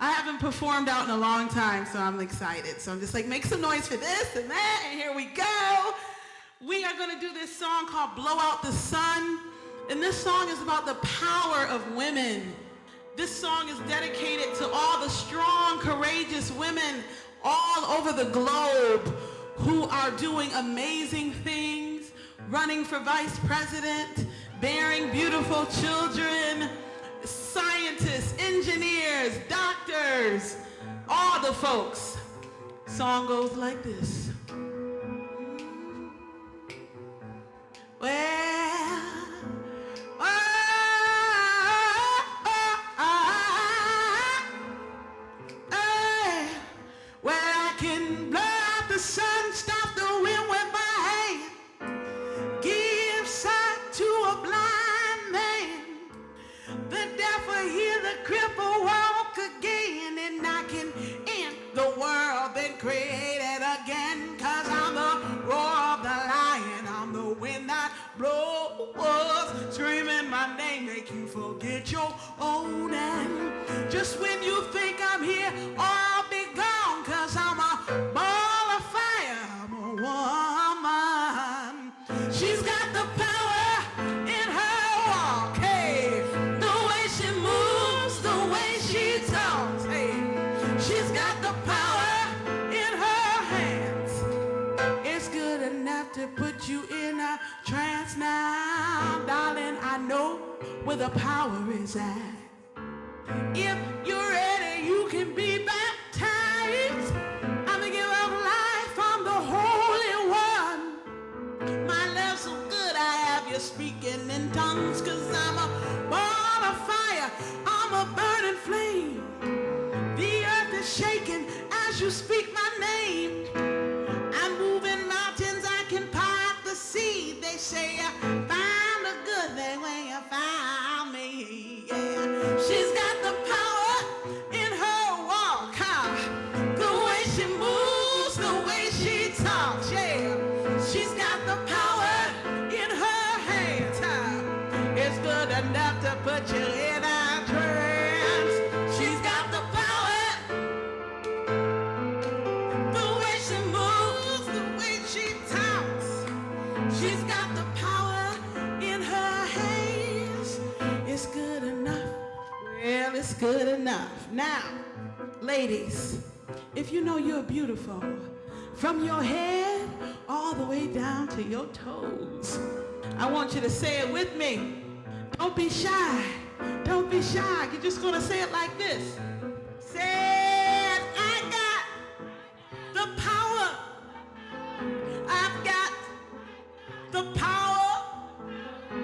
I haven't performed out in a long time, so I'm excited. So I'm just like, make some noise for this and that, and here we go. We are gonna do this song called Blow Out the Sun. And this song is about the power of women. This song is dedicated to all the strong, courageous women all over the globe who are doing amazing things, running for vice president, bearing beautiful children, scientists, engineers, doctors, all the folks. Song goes like this. Well, I can blow out the sun, stop the wind with my hand, give sight to a blind man, the deaf will hear the cripple walk again, and I can end the world then create it again, 'cause I'm the roar of the lion, I'm the wind that blows, screaming my name, make you forget your own name. Just when you think I'm here, I'll be gone, 'cause I'm a ball of fire, I'm a woman. She's got the power in her walk, hey, the way she moves, the way she talks, hey, she's got the power in her hands. It's good enough to put you in a trance now, darling, I know where the power is at. If you're ready, you can be baptized. I'm the giver of life, I'm the Holy One. My love's so good, I have you speaking in tongues, 'cause I'm a ball of fire, I'm a burning flame. The earth is shaking as you speak my name. I'm moving mountains, I can part the sea. They say you found a good thing when you found me, yeah. She's got the power in her walk, huh? The way she moves, the way she talks, yeah. She's got the power in her hands, huh? It's good enough to put you in a trance. She's got the power, the way she moves, the way she talks. She's got the power in her hands. It's good enough. Well, it's good enough. Now, ladies, if you know you're beautiful, from your head all the way down to your toes, I want you to say it with me. Don't be shy. Don't be shy. You're just going to say it like this. Say it, I got the power. I've got the power.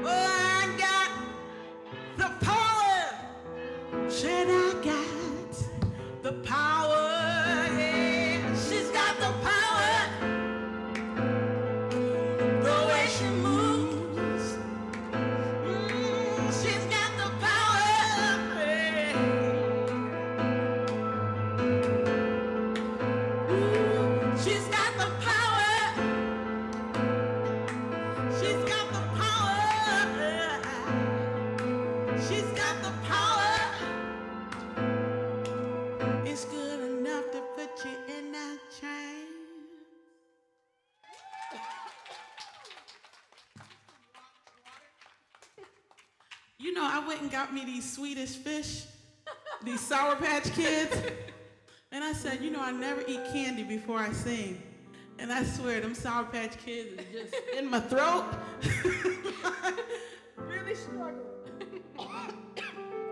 Oh, I got the power. Said I got the power. Yeah, she's got the power. The way she moves. She's got the power. Yeah. Ooh, she's got the power. She's got the power. She's got the power. It's good enough to put you in that train. You know, I went and got me these Swedish fish, these Sour Patch Kids, and I said, you know, I never eat candy before I sing. And I swear, them Sour Patch Kids is just in my throat. Really struggling.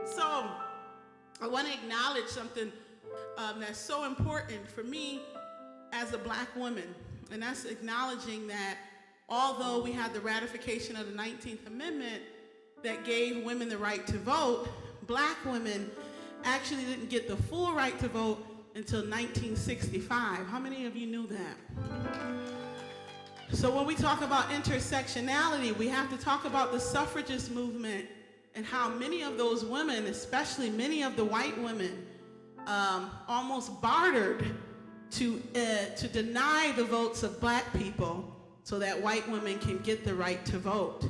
So, I want to acknowledge something that's so important for me as a black woman, and that's acknowledging that although we had the ratification of the 19th Amendment that gave women the right to vote, black women actually didn't get the full right to vote until 1965. How many of you knew that? So when we talk about intersectionality, we have to talk about the suffragist movement and how many of those women, especially many of the white women, almost bartered to deny the votes of black people so that white women can get the right to vote.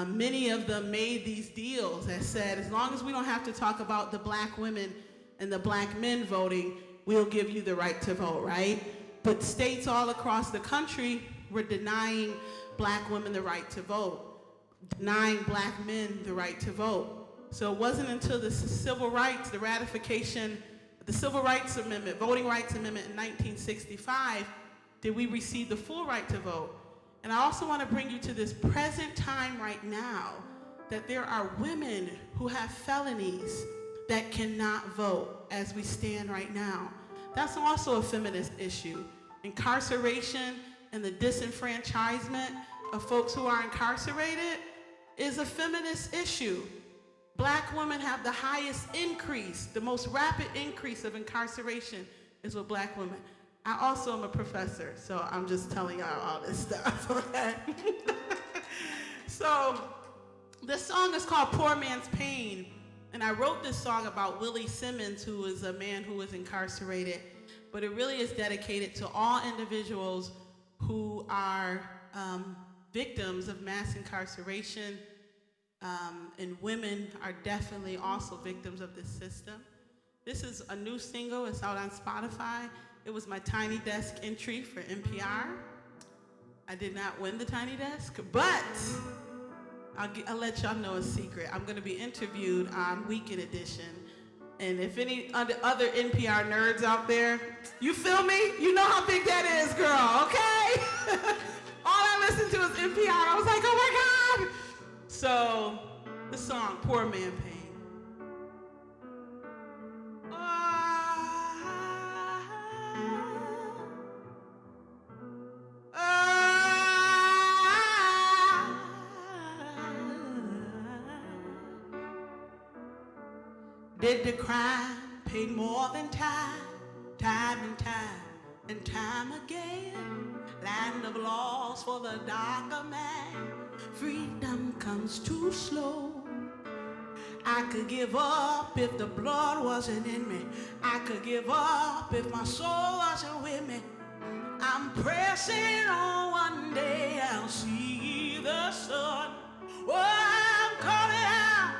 Many of them made these deals that said, as long as we don't have to talk about the black women and the black men voting, we'll give you the right to vote, right? But states all across the country were denying black women the right to vote, denying black men the right to vote. So it wasn't until the civil rights, the ratification, the Civil Rights Amendment, Voting Rights Amendment in 1965, did we receive the full right to vote. And I also want to bring you to this present time right now, that there are women who have felonies that cannot vote as we stand right now. That's also a feminist issue. Incarceration and the disenfranchisement of folks who are incarcerated is a feminist issue. Black women have the highest increase, the most rapid increase of incarceration is with black women. I also am a professor, so I'm just telling y'all all this stuff, okay? So this song is called Poor Man's Pain, and I wrote this song about Willie Simmons, who is a man who was incarcerated, but it really is dedicated to all individuals who are victims of mass incarceration, and women are definitely also victims of this system. This is a new single, it's out on Spotify. It was my Tiny Desk entry for NPR. I did not win the Tiny Desk, but I'll let y'all know a secret. I'm gonna be interviewed on Weekend Edition. And if any other NPR nerds out there, you feel me? You know how big that is, girl, okay? All I listened to was NPR. I was like, oh my God. So, the song, Poor Man Pain. Did the crime pay more than time, time and time and time again? Land of laws for the darker man. Freedom comes too slow. I could give up if the blood wasn't in me. I could give up if my soul wasn't with me. I'm pressing on, one day I'll see the sun. Oh, I'm calling out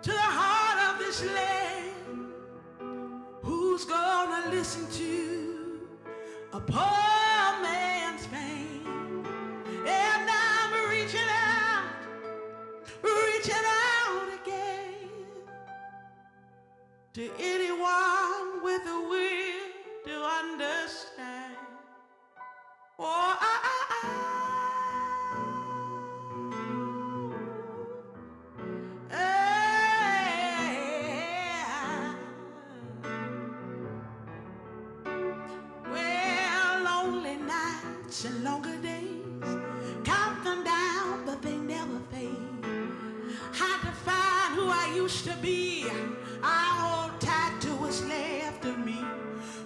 to the heart of this land. Who's gonna listen to a poor man's pain? And I'm reaching out again to anyone with a will to understand. Oh, and longer days, count them down, but they never fade. Had to find who I used to be. I hold tight to what's left of me.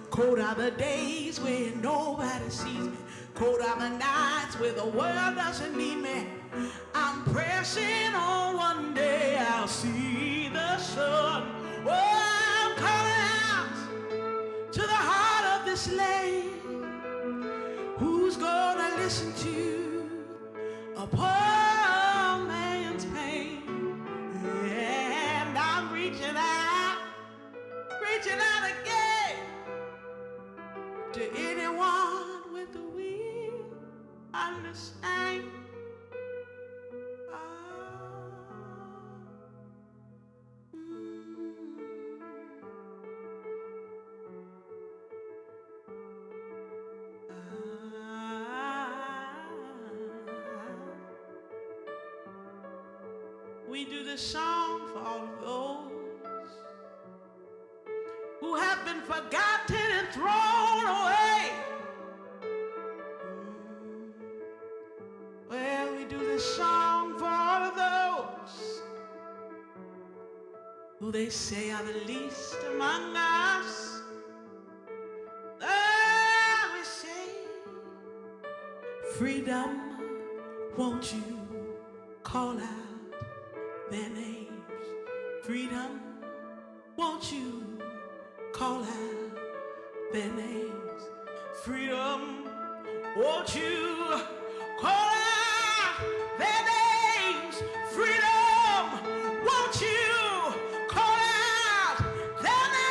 Cold are the days where nobody sees me. Cold are the nights where the world doesn't need me. I'm pressing on, one day I'll see the sun. Oh, I'm calling out to the heart of this land. Who's gonna listen to a poor man's pain? And I'm reaching out again to anyone with a will understand. We do this song for all of those who have been forgotten and thrown away. Well, we do this song for all of those who they say are the least among us. We say, freedom, won't you call out their names? Freedom, won't you call out their names? Freedom, won't you call out their names? Freedom, won't you call out their names?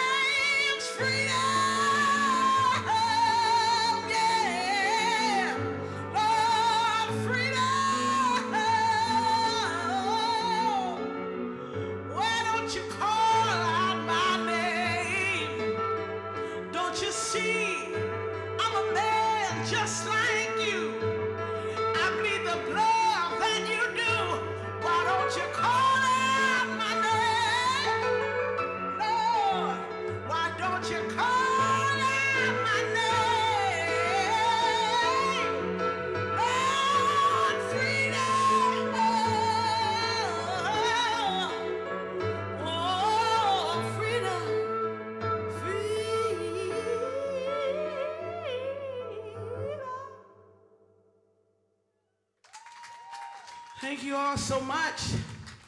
Thank you all so much.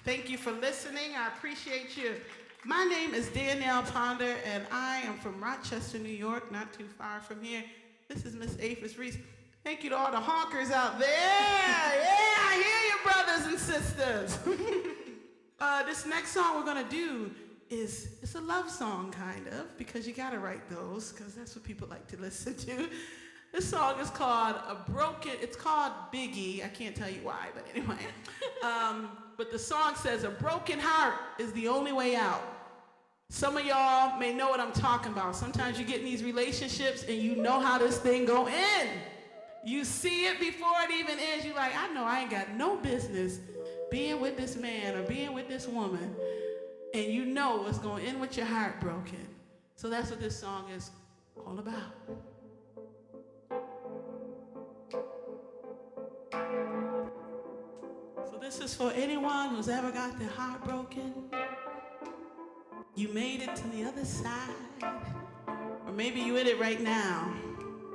Thank you for listening. I appreciate you. My name is Danielle Ponder, and I am from Rochester, New York, not too far from here. This is Miss Aphis Reese. Thank you to all the honkers out there. Yeah, I hear you, brothers and sisters. This next song we're gonna do it's a love song, kind of, because you gotta write those, because that's what people like to listen to. This song is called it's called Biggie. I can't tell you why, but anyway. But the song says, a broken heart is the only way out. Some of y'all may know what I'm talking about. Sometimes you get in these relationships and you know how this thing go end. You see it before it even ends. You're like, I know I ain't got no business being with this man or being with this woman. And you know it's going to end with your heart broken. So that's what this song is all about. So this is for anyone who's ever got their heart broken. You made it to the other side. Or maybe you in it right now.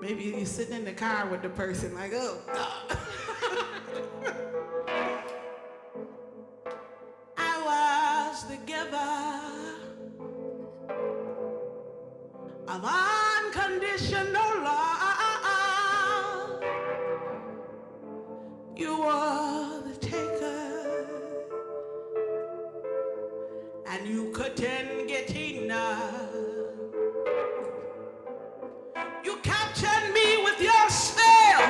Maybe you're sitting in the car with the person like, oh, no. I was the giver of unconditional love. You were the taker, and you couldn't get enough. You captured me with your spell,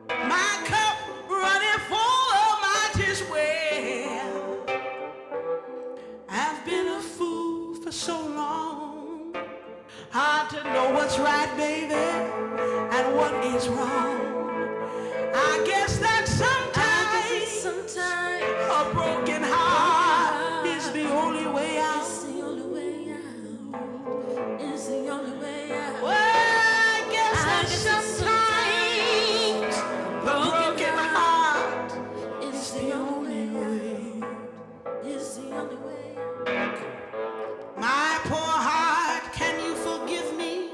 my cup running full, might as well. I've been a fool for so long, hard to know what's right, baby, and what is wrong. I guess that sometimes a broken heart is the only way out. It's the only way out. It's the only way out. Well, I guess that sometimes a broken heart is the only way. It's the only way out. My poor heart, can you forgive me?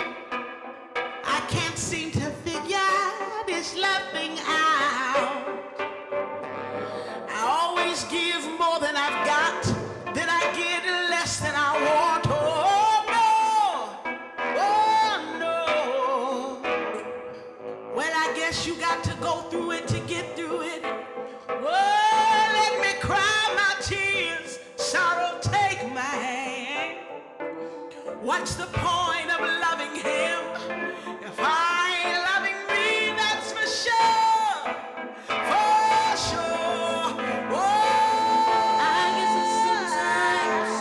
I can't seem to figure this love thing out. I always give more than I've got, then I get less than I want. Oh no. Well, I guess you got to go through it to get through it. Oh, let me cry my tears, sorrow take my hand. What's the point of loving him if I ain't loving me? That's for sure, for sure. Oh, I guess it's sometimes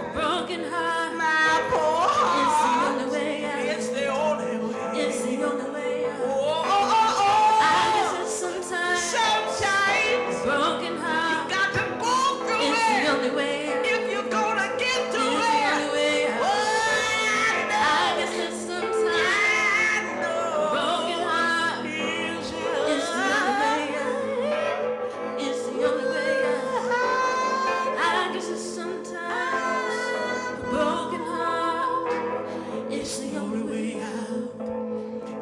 a broken heart, my poor heart, it's the only way out. It's the only way. It's the only way out. Oh, oh, oh, oh. I guess it's sometimes a broken heart. You got to go through it's it. It's the only way out. If you're gonna get through it's it. The only way out. I guess it's sometimes a broken heart. It's the only way out. It's the only way out. I guess it's sometimes a broken heart. It's the only way out.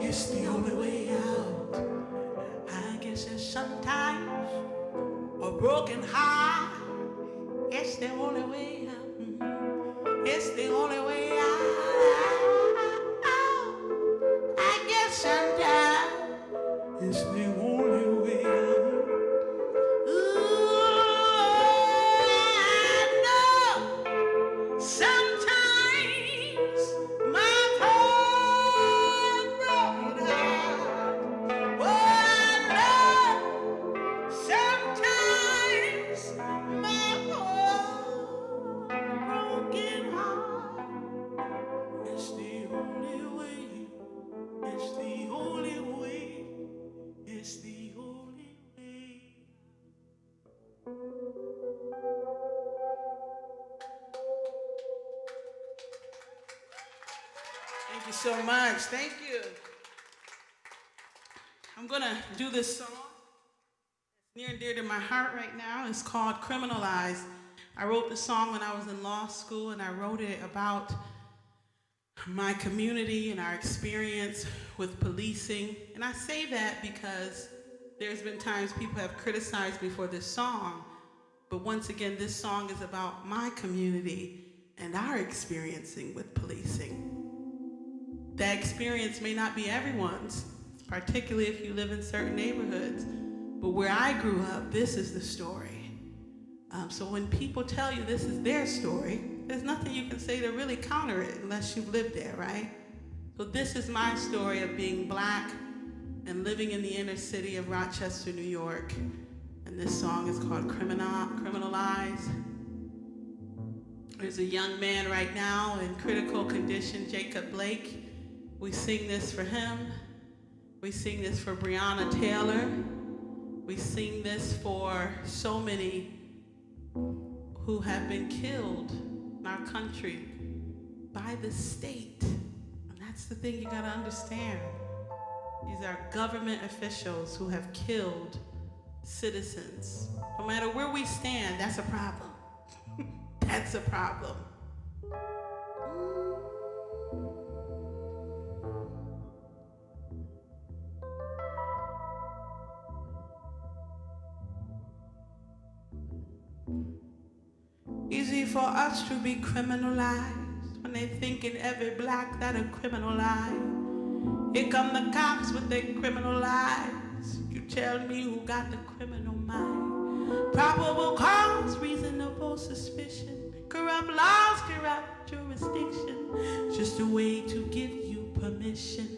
It's the only way out. I guess it's sometimes a broken heart. It's the only way out. It's the only way out. I guess sometimes it's the only way out. Ooh, I know sometimes my heart broken heart. Oh, I know sometimes my heart broken heart. It's the only way. It's the only way. It's the only way. Thank you so much. Thank you. I'm gonna do this song. It's near and dear to my heart right now. It's called Criminalized. I wrote the song when I was in law school, and I wrote it about my community and our experience with policing. And I say that because There's been times people have criticized me for this song, but once again, this song is about my community and our experiencing with policing. That experience may not be everyone's, particularly if you live in certain neighborhoods, but where I grew up, this is the story. So when people tell you this is their story, there's nothing you can say to really counter it unless you've lived there, right? So this is my story of being black and living in the inner city of Rochester, New York. And this song is called Criminalized. There's a young man right now in critical condition, Jacob Blake. We sing this for him. We sing this for Breonna Taylor. We sing this for so many who have been killed in our country by the state. And that's the thing you gotta understand. These are government officials who have killed citizens. No matter where we stand, that's a problem. That's a problem. Easy for us to be criminalized when they thinking every black that a criminal eye. Here come the cops with their criminal lies. You tell me who got the criminal mind. Probable cause, reasonable suspicion. Corrupt laws, corrupt jurisdiction. Just a way to give you permission.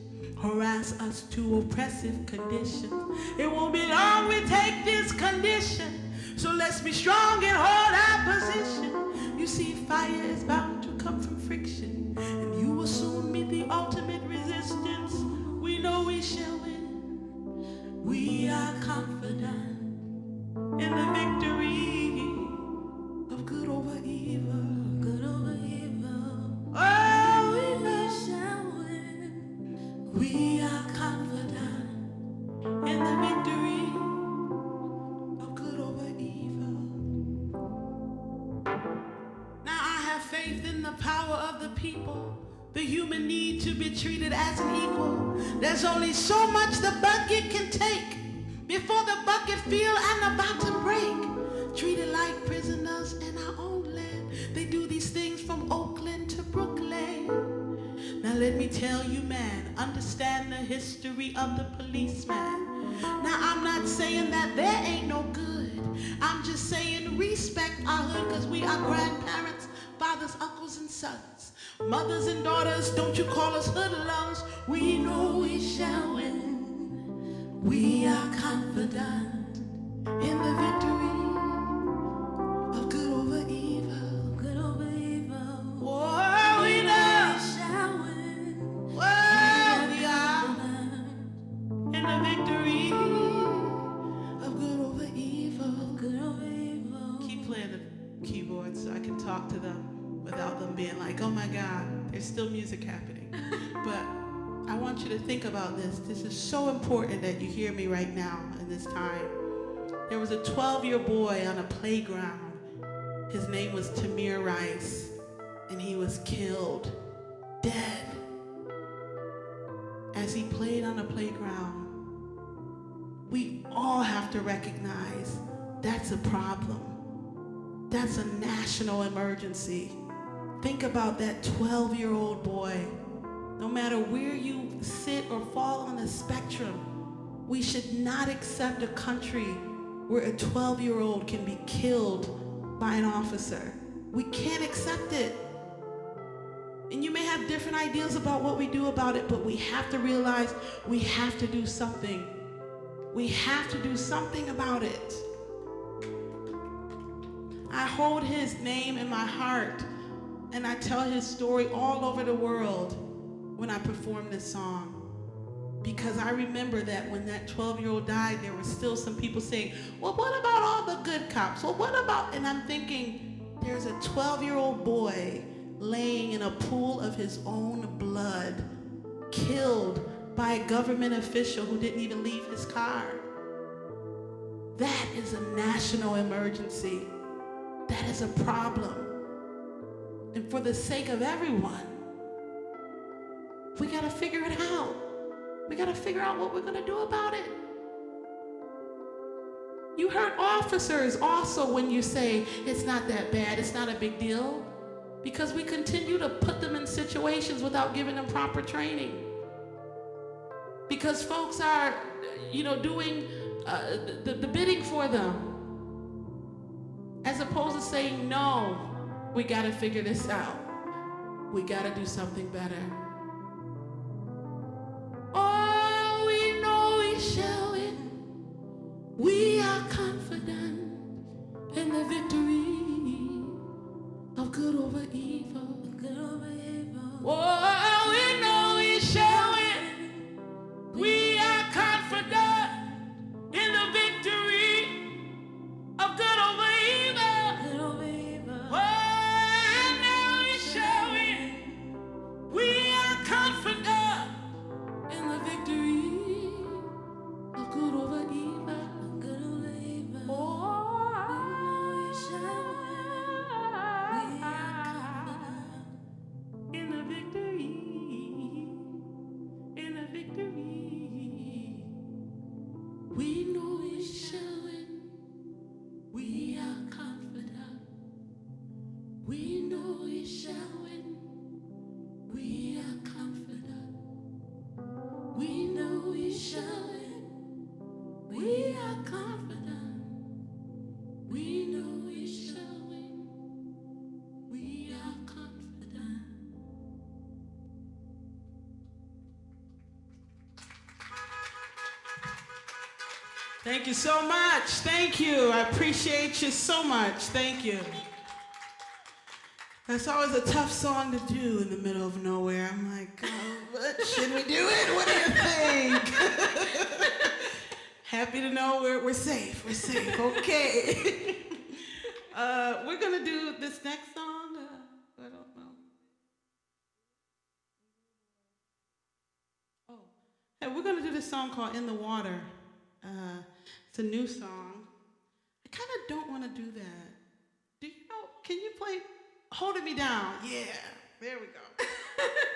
Harass us to oppressive conditions. It won't be long we take this condition. So let's be strong and hold our position. You see, fire is bound to come from friction. And you will soon meet the ultimate resistance. We know we shall win. We are confident in the victory of good over evil. Good over evil. Oh, we shall win. We are confident in the victory of good over evil. Now I have faith in the power of the people. The human need to be treated as an equal. There's only so much the bucket can take before the bucket feel and the bottom break. Treated like prisoners in our own land. They do these things from Oakland to Brooklyn. Now let me tell you, man, understand the history of the policeman. Now I'm not saying that there ain't no good. I'm just saying respect our hood, cause we are grandparents, fathers, uncles, and sons. Mothers and daughters, don't you call us hoodlums. We know we shall win. We are confident in the victory of good over evil. Good over evil. Whoa, we know we shall win. Whoa, we are in the victory of good over evil. Good over evil. Keep playing the keyboards so I can talk to them without them being like, oh my God, there's still music happening. But I want you to think about this. This is so important that you hear me right now in this time. There was a 12-year boy on a playground. His name was Tamir Rice, and he was killed, dead, as he played on a playground. We all have to recognize that's a problem. That's a national emergency. Think about that 12-year-old boy. No matter where you sit or fall on the spectrum, we should not accept a country where a 12-year-old can be killed by an officer. We can't accept it. And you may have different ideas about what we do about it, but we have to realize we have to do something. We have to do something about it. I hold his name in my heart, and I tell his story all over the world when I perform this song. Because I remember that when that 12-year-old died, there were still some people saying, well, what about all the good cops? Well, what about, and I'm thinking, there's a 12-year-old boy laying in a pool of his own blood, killed by a government official who didn't even leave his car. That is a national emergency. That is a problem. And for the sake of everyone, we gotta figure it out. We gotta figure out what we're gonna do about it. You hurt officers also when you say it's not that bad, it's not a big deal, because we continue to put them in situations without giving them proper training. Because folks are, doing the bidding for them, as opposed to saying, no, we gotta figure this out. We gotta do something better. Oh, we know we shall win. We are confident in the victory of good over evil. Good over evil. Oh, we know we shall win. We are confident in the victory of good over evil. Good over evil. Oh, I know we shall win. We are confident in the victory of good over evil. Good over evil. Oh, we shall win. We are confident in the victory. In the victory. We know we shall win. We are confident. We know we shall win. We are confident. We know we shall win. We are confident. We know we shall win. We are confident. Thank you so much. Thank you. I appreciate you so much. Thank you. That's always a tough song to do in the middle of nowhere. I'm like, oh, what? Should we do it? What do you think? Happy to know we're safe. We're safe. Okay. We're going to do this next song. I don't know. Oh. Hey, we're going to do this song called In the Water. It's a new song. I kind of don't want to do that. Do you know? Can you play Holding Me Down? Yeah, there we go.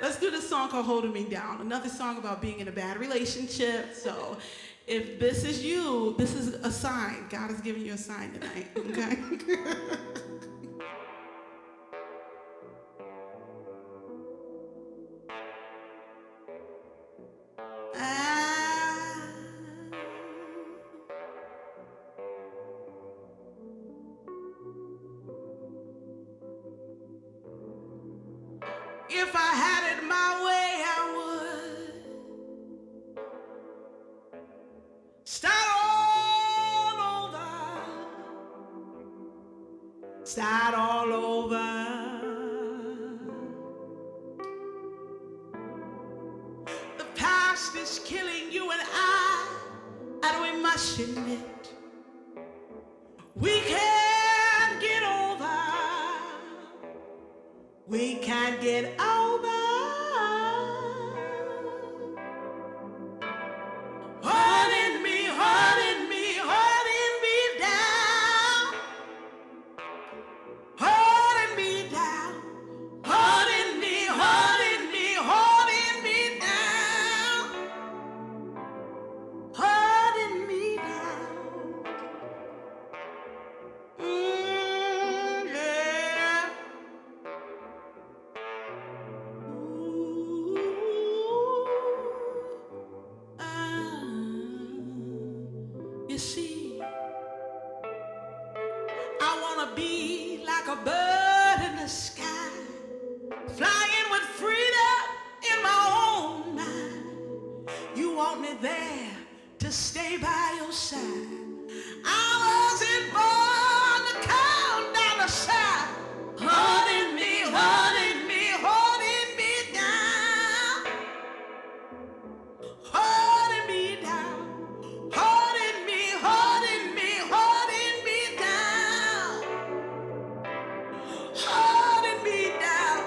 Let's do this song called Holding Me Down. Another song about being in a bad relationship. So if this is you, this is a sign. God is giving you a sign tonight, okay? If I had it my way, I would start all over. Start all over. The past is killing you and we must admit we can't get over. We can't get over. Holding me, holding me, holding me down. Holding me down. Holding me, holding me, holding me down. Holding me down. Yeah. You see, I want to be like a bird in the sky, flying with freedom in my own mind. You want me there to stay by your side. I wasn't born to count down the side. Holding me, holding me, holding me down. Holding me down. Holding me, holding me, holding me down. Holding me down.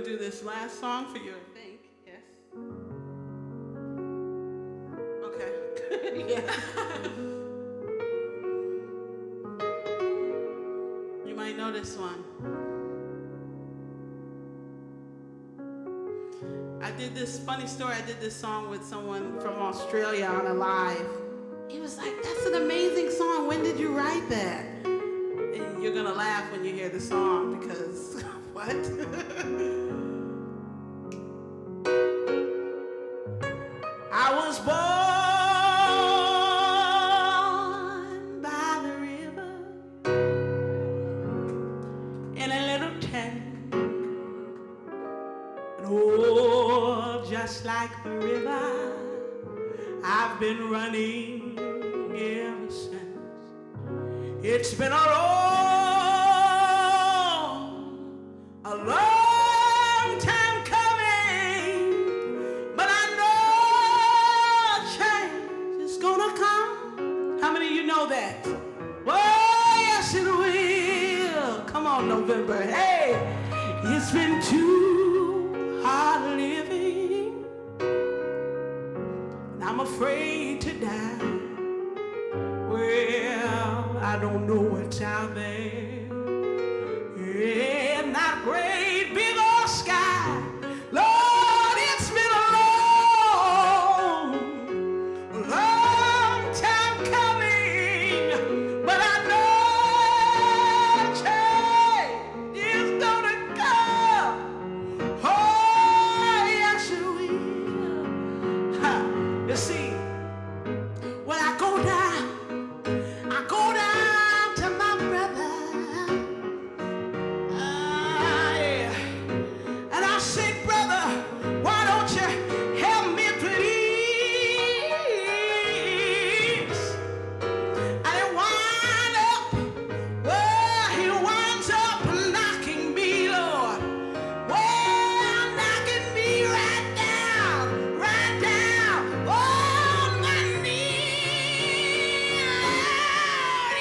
gonna do this last song for you, I think. Yes. Okay. Yeah. You might know this one. I did this funny story. I did this song with someone from Australia on a live. He was like, "That's an amazing song. When did you write that?" And you're gonna laugh when you hear the song because what? I was born by the river in a little tent. And oh, just like the river, I've been running ever since. It's been a long time coming, but I know change is gonna come. How many of you know that? Oh, yes it will. Come on, November. Hey, it's been too hard living, and I'm afraid to die. Well, I don't know what's out there. Yeah, not great big old sky. Lord, it's been a long time coming, but I know change is gonna come. Oh, yes it will. You see, when I go down to my brother, yeah. And I say, brother, why don't you help me, please? And he winds up knocking me, Lord. Well, knocking me right down on my knees.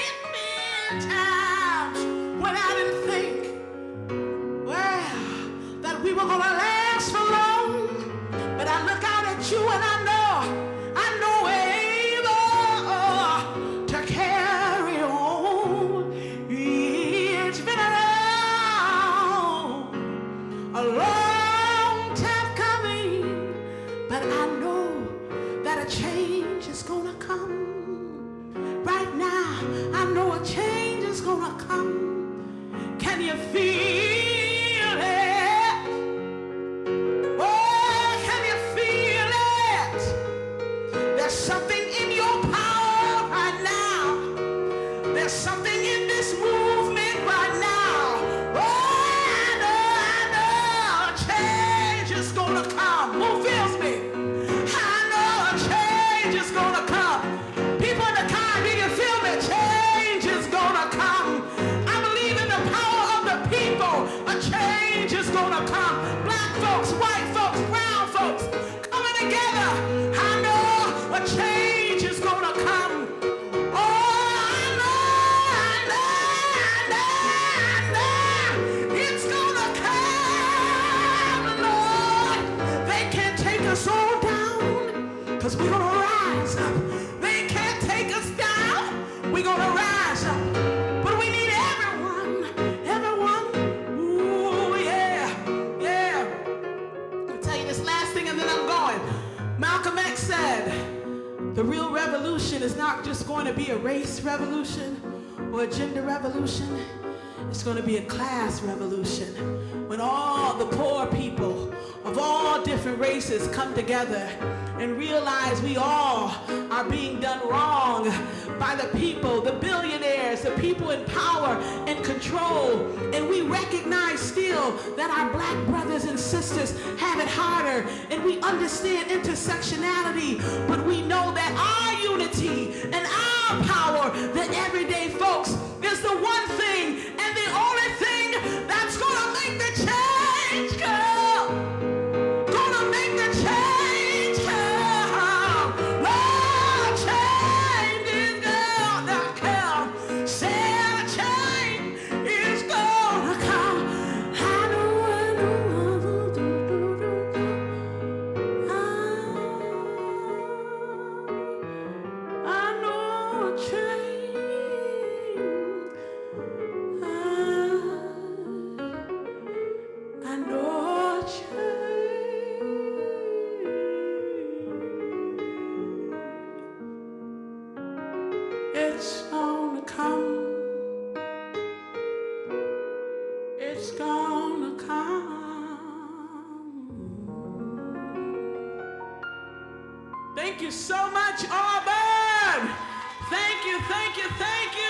It's been times when I didn't think, well, that we were gonna last for long, but I look out at you and I know able to carry on. It's been a long time coming, but I know that a change is gonna come. Right now, I know a change is gonna come. Can you feel it? Oh, can you feel it? There's something in your power right now. There's something in this movement right now. Oh, I know a change is gonna come. Who feels me? I know a change is gonna come. People in the car, do you feel me? Change is gonna come. I believe in the power of the people. A change is gonna come. Black folks, white folks, brown folks, coming together. I know a change is gonna come. Oh, I know. It's gonna come, Lord. They can't take us all down, because we're gonna rise up. They can't take us down. We're gonna rise up. But we need everyone. Ooh, yeah. I'll tell you this last thing and then I'm going. Malcolm X said, the real revolution is not just going to be a race revolution or a gender revolution. It's going to be a class revolution when all the poor people of all different races come together and realize we all are being done wrong by the people, the billionaires, the people in power and control. And we recognize still that our black brothers and sisters have it harder, and we understand intersectionality, but we know that our unity and our power, the everyday folks, is the one thing and the only thing that's gonna make the change come. Gonna make the change come. Lord, change is gonna come. Say the change is gonna come. I know It's gonna come. It's gonna come. Thank you so much, Auburn. Thank you, thank you, thank you.